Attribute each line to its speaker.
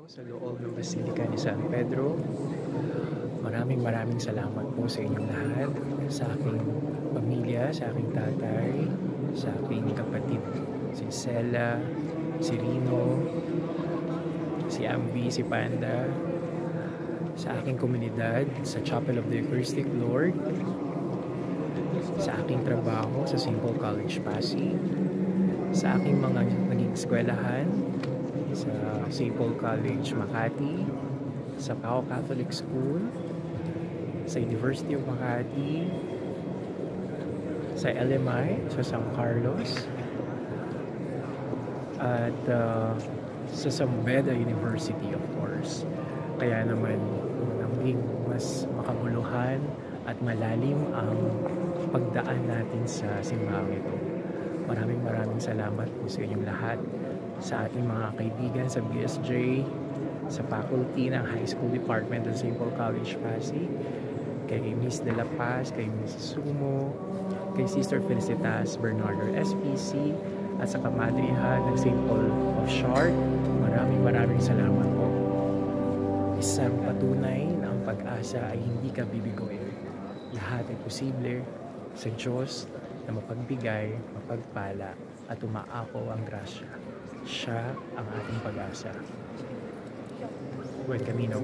Speaker 1: Sa loob ng Basilica ni San Pedro. Maraming salamat po sa inyong lahat, sa aking pamilya, sa aking tatay, sa aking kapatid, si Sela, si Rino, si Ambi, si Panda, sa aking komunidad, sa Chapel of the Eucharistic Lord, sa aking trabaho sa St. Paul College Pasig, sa aking mga naging eskwelahan, sa St. Paul College Makati, sa Pao Catholic School, sa University of Makati, sa LMI, sa San Carlos, at sa Sambeda University, of course. Kaya naman naging mas makabuluhan at malalim ang pagdaan natin sa simbahang ito. Maraming salamat po sa inyong lahat, sa ating mga kaibigan sa BSJ, sa faculty ng High School Department ng St. Paul College Pasig, kay Miss De La Paz, kay Miss Sumo, kay Sister Felicitas Bernardo SPC, at sa kamadrihan ng St. Paul of Short. Maraming salamat po. Isang patunay na ang pag-asa ay hindi ka bibigoy. Lahat ay posible sa Diyos na mapagbigay, mapagpala, at umaako ang grasya. Siya ang ating pag-asa. Buen camino.